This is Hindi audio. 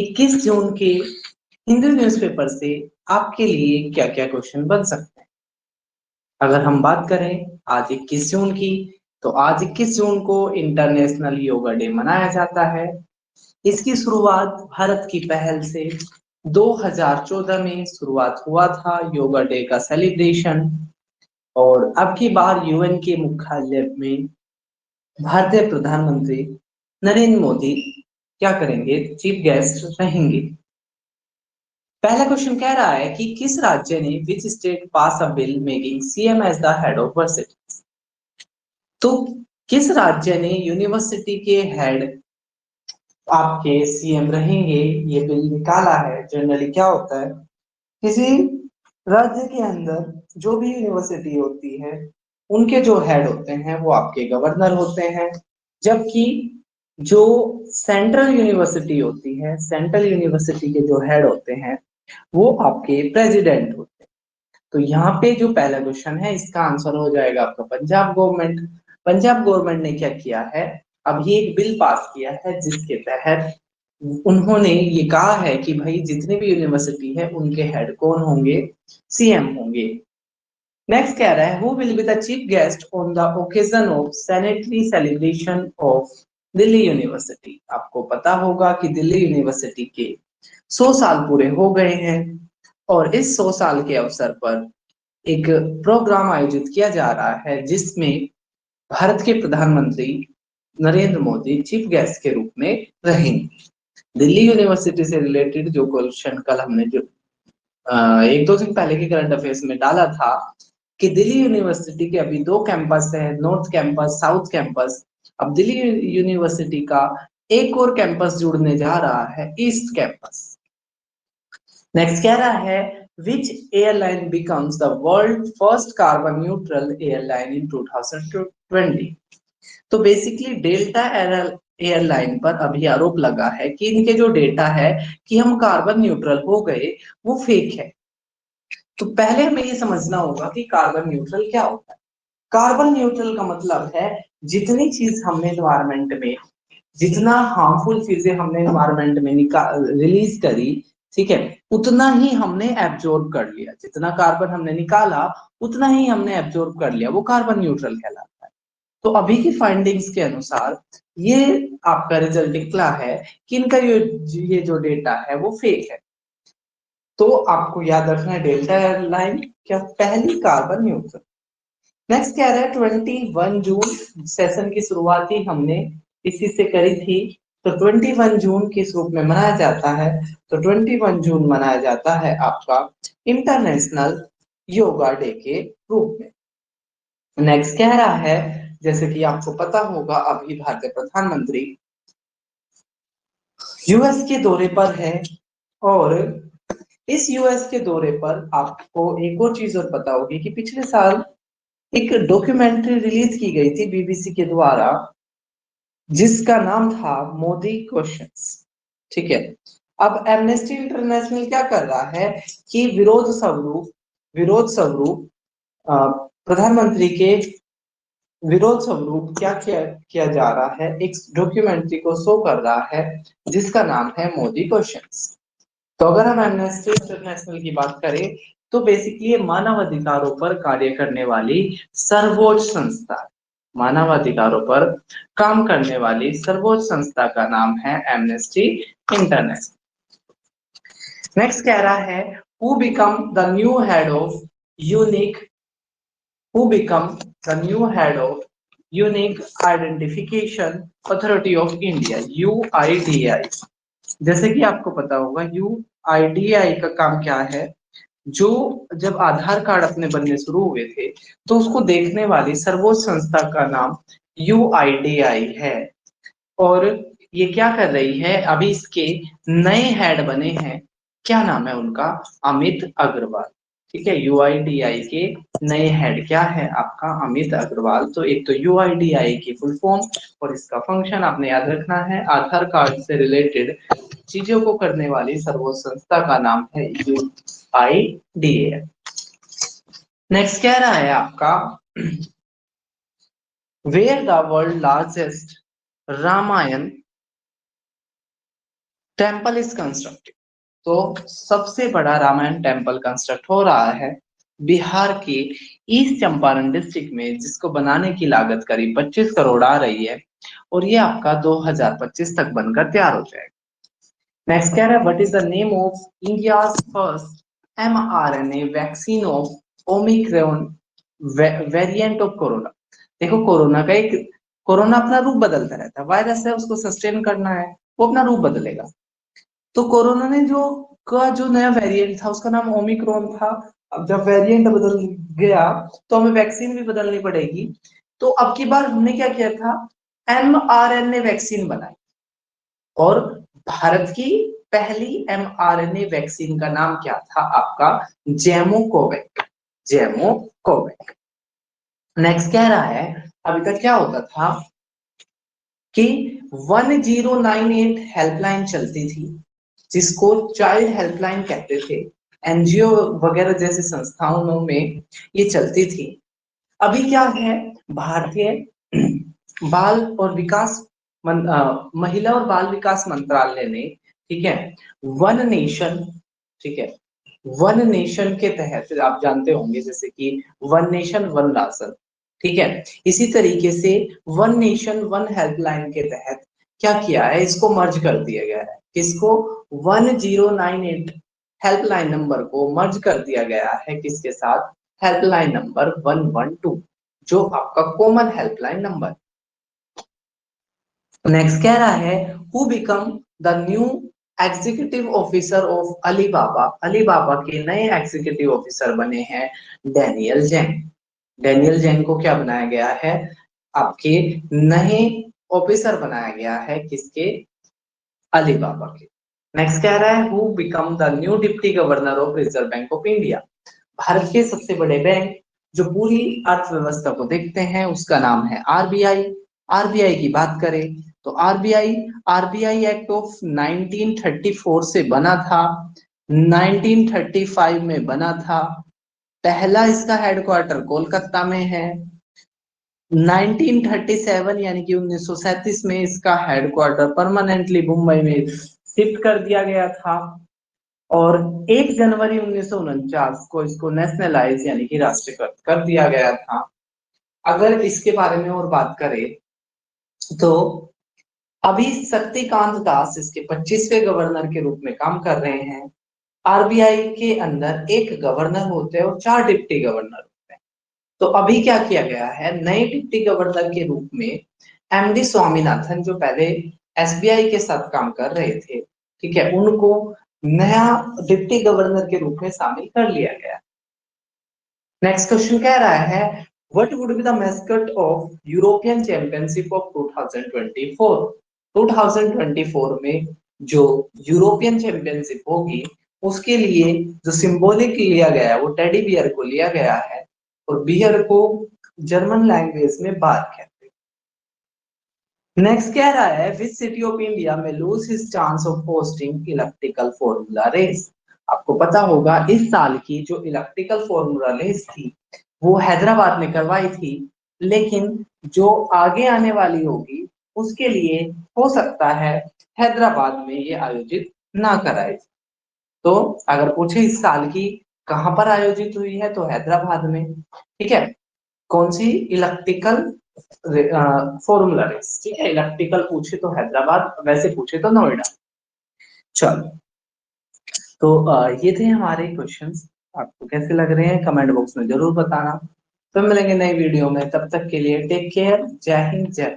21 जून के हिंदू न्यूज़पेपर से आपके लिए क्या क्या क्वेश्चन बन सकते हैं। अगर हम बात करें आज 21 जून की, तो आज 21 जून को इंटरनेशनल योगा डे मनाया जाता है। इसकी शुरुआत भारत की पहल से 2014 में शुरुआत हुआ था योगा डे का सेलिब्रेशन। और अब की बार यूएन के मुख्यालय में भारतीय प्रधानमंत्री नरेंद्र मोदी क्या करेंगे, चीफ गेस्ट रहेंगे। पहला क्वेश्चन कह रहा है कि किस राज्य ने which state pass a bill making CM as the head of university. तो किस राज्य ने यूनिवर्सिटी के हेड आपके सीएम रहेंगे, ये बिल निकाला है। जनरली क्या होता है, किसी राज्य के अंदर जो भी यूनिवर्सिटी होती है उनके जो हेड होते हैं वो आपके गवर्नर होते हैं, जबकि जो सेंट्रल यूनिवर्सिटी होती है, सेंट्रल यूनिवर्सिटी के जो हेड होते हैं वो आपके प्रेसिडेंट होते हैं। तो यहाँ पे जो पहला क्वेश्चन है इसका आंसर हो जाएगा आपका पंजाब गवर्नमेंट। पंजाब गवर्नमेंट ने क्या किया है, अब ये एक बिल पास किया है जिसके तहत उन्होंने ये कहा है कि भाई जितने भी यूनिवर्सिटी है उनके हेड कौन होंगे, सीएम होंगे। नेक्स्ट कह रहा है who will be the chief guest on the occasion of sanitary celebration of Delhi university. आपको पता होगा कि दिल्ली यूनिवर्सिटी के 100 साल पूरे हो गए हैं और इस 100 साल के अवसर पर एक प्रोग्राम आयोजित किया जा रहा है जिसमें भारत के प्रधानमंत्री नरेंद्र मोदी चीफ गेस्ट के रूप में रहेंगे। दिल्ली यूनिवर्सिटी से रिलेटेड जो क्वेश्चन कल हमने जो एक दो दिन पहले के करंट अफेयर्स में डाला था कि दिल्ली यूनिवर्सिटी के अभी दो कैंपस है, नॉर्थ कैंपस, साउथ कैंपस। अब दिल्ली यूनिवर्सिटी का एक और कैंपस जुड़ने जा रहा है, ईस्ट कैंपस। नेक्स्ट कह रहा है which airline becomes the world first carbon neutral airline in 2020। तो बेसिकली डेल्टा एयरलाइन पर अभी आरोप लगा है कि इनके जो डेटा है कि हम कार्बन न्यूट्रल हो गए वो फेक है। तो पहले हमें ये समझना होगा कि कार्बन न्यूट्रल क्या होता है। कार्बन न्यूट्रल का मतलब है जितनी चीज हमने एनवायरमेंट में, जितना हार्मफुल चीजें हमने एनवायरमेंट में रिलीज करी, ठीक है, उतना ही हमने एब्जॉर्ब कर लिया। जितना कार्बन हमने निकाला उतना ही हमने एब्जॉर्ब कर लिया, वो कार्बन न्यूट्रल कहलाता है। तो अभी की फाइंडिंग्स के अनुसार ये आपका रिजल्ट निकला है कि इनका ये जो डेटा है वो फेक है। तो आपको याद रखना है डेल्टा एयरलाइन क्या पहली कार्बन न्यूट्रल। नेक्स्ट क्या है 21 जून सेशन की शुरुआत ही हमने इसी से करी थी। तो 21 जून किस रूप में मनाया जाता है, तो 21 जून मनाया जाता है आपका इंटरनेशनल योगा डे के रूप में। नेक्स्ट कह रहा है जैसे कि आपको पता होगा अभी भारतीय प्रधानमंत्री यूएस के दौरे पर है और इस यूएस के दौरे पर आपको एक और चीज और पता होगी कि पिछले साल एक डॉक्यूमेंट्री रिलीज की गई थी बीबीसी के द्वारा जिसका नाम था मोदी क्वेश्चंस। ठीक है, अब एमनेस्टी इंटरनेशनल क्या कर रहा है कि विरोध स्वरूप प्रधानमंत्री के विरोध स्वरूप क्या किया जा रहा है, एक डॉक्यूमेंट्री को शो कर रहा है जिसका नाम है मोदी क्वेश्चंस। तो अगर हम एमनेस्टी इंटरनेशनल की बात करें तो बेसिकली ये मानवाधिकारों पर कार्य करने वाली सर्वोच्च संस्था, मानवाधिकारों पर काम करने वाली सर्वोच्च संस्था का नाम है एमनेस्टी इंटरनेशनल। नेक्स्ट कह रहा है who become the new head of unique who become the new head of Unique Identification Authority of India UIDI। जैसे कि आपको पता होगा UIDI का काम क्या है, जो जब आधार कार्ड अपने बनने शुरू हुए थे तो उसको देखने वाली सर्वोच्च संस्था का नाम UIDI है। और ये क्या कर रही है, अभी इसके नए हेड बने हैं, क्या नाम है उनका, अमित अग्रवाल। ठीक है, यूआईडीआई के नए हेड क्या है आपका, अमित अग्रवाल। तो एक तो यूआईडीआई की फुल फॉर्म और इसका फंक्शन आपने याद रखना है, आधार कार्ड से रिलेटेड चीजों को करने वाली सर्वोच्च संस्था का नाम है यूआईडीए। नेक्स्ट कह रहा है आपका where the world largest Ramayana temple is constructed. तो सबसे बड़ा रामायण टेम्पल कंस्ट्रक्ट हो रहा है बिहार के ईस्ट चंपारण डिस्ट्रिक्ट में, जिसको बनाने की लागत करीब 25 करोड़ आ रही है और ये आपका 2025 तक बनकर तैयार हो जाएगा। नेक्स्ट कह रहा है what is the name of India's first mRNA vaccine of Omicron variant of corona. देखो कोरोना अपना रूप बदलता रहता है, वायरस है उसको सस्टेन करना है, वो अपना रूप बदलेगा। तो कोरोना ने जो नया वेरिएंट था उसका नाम ओमिक्रॉन था। अब जब वेरिएंट बदल गया तो हमें वैक्सीन भी बदलनी पड़ेगी। तो अब की बार हमने क्या किया था, mRNA वैक्सीन बनाई और भारत की पहली mRNA वैक्सीन का नाम क्या था आपका, जेमोकोवैक। जेमोकोवैक। नेक्स्ट कह रहा है अभी तक क्या होता था कि 1098 हेल्पलाइन चलती थी जिसको चाइल्ड हेल्पलाइन कहते थे। एनजीओ वगैरह जैसी संस्थाओं में ये चलती थी। अभी क्या है, भारतीय बाल और विकास महिला और बाल विकास मंत्रालय ने, ठीक है, वन नेशन, ठीक है, वन नेशन के तहत आप जानते होंगे जैसे कि वन नेशन वन राशन, ठीक है, इसी तरीके से वन नेशन वन हेल्पलाइन के तहत क्या किया है, इसको मर्ज कर दिया गया है। किसको, 1098 हेल्पलाइन नंबर को मर्ज कर दिया गया है किसके साथ, हेल्पलाइन नंबर 112 जो आपका कॉमन हेल्पलाइन नंबर। नेक्स्ट कह रहा है who become the new executive officer of Alibaba. Alibaba के नए एग्जीक्यूटिव ऑफिसर बने हैं डैनियल जेंग। डैनियल जेंग को क्या बनाया गया है, आपके नए ऑफिसर बनाया गया है किसके, अलीबाबा के। नेक्स्ट कह रहा है who become the new deputy governor of reserve bank of India. Bharat के सबसे बड़े बैंक जो पूरी अर्थव्यवस्था को देखते हैं उसका नाम है आरबीआई। आरबीआई की बात करें तो आरबीआई आरबीआई एक्ट ऑफ 1934 से बना था, 1935 में बना था। पहला इसका हेडक्वार्टर कोलकाता में है। 1937 यानी कि 1937 में इसका हेडक्वार्टर परमानेंटली मुंबई में शिफ्ट कर दिया गया था और 1 जनवरी 1949 को इसको नेशनलाइज यानी कि राष्ट्रीयकृत कर दिया गया था। अगर इसके बारे में और बात करें तो अभी शक्तिकांत दास इसके 25वें गवर्नर के रूप में काम कर रहे हैं। आरबीआई के अंदर एक गवर्नर होते हैं और 4 डिप्टी गवर्नर होते हैं। तो अभी क्या किया गया है, नए डिप्टी गवर्नर के रूप में एमडी स्वामीनाथन जो पहले एसबीआई के साथ काम कर रहे थे, ठीक है, उनको नया डिप्टी गवर्नर के रूप में शामिल कर लिया गया। नेक्स्ट क्वेश्चन कह रहा है what would be the mascot of European championship of 2024। 2024 में जो यूरोपियन चैंपियनशिप होगी उसके लिए जो सिंबॉलिक लिया गया है वो टेडी बियर को लिया गया है और बियर को जर्मन लैंग्वेज में बार कहते हैं। नेक्स्ट कह रहा है which city of India may lose his chance of hosting electrical formula race. आपको पता होगा इस साल की जो इलेक्ट्रिकल फॉर्मूला रेस थी वो हैदराबाद में करवाई थी, लेकिन जो आगे आने वाली होगी उसके लिए हो सकता है हैदराबाद में ये आयोजित ना कराए। तो अगर पूछे इस साल की कहां पर आयोजित हुई है तो हैदराबाद में, ठीक है। कौन सी, इलेक्ट्रिकल फॉर्मूला रेस, ठीक है, इलेक्ट्रिकल पूछे तो हैदराबाद, वैसे पूछे तो नोएडा। चलो तो ये थे हमारे क्वेश्चंस। आपको कैसे लग रहे हैं कमेंट बॉक्स में जरूर बताना। तो मिलेंगे नई वीडियो में, तब तक के लिए टेक केयर, जय हिंद जय।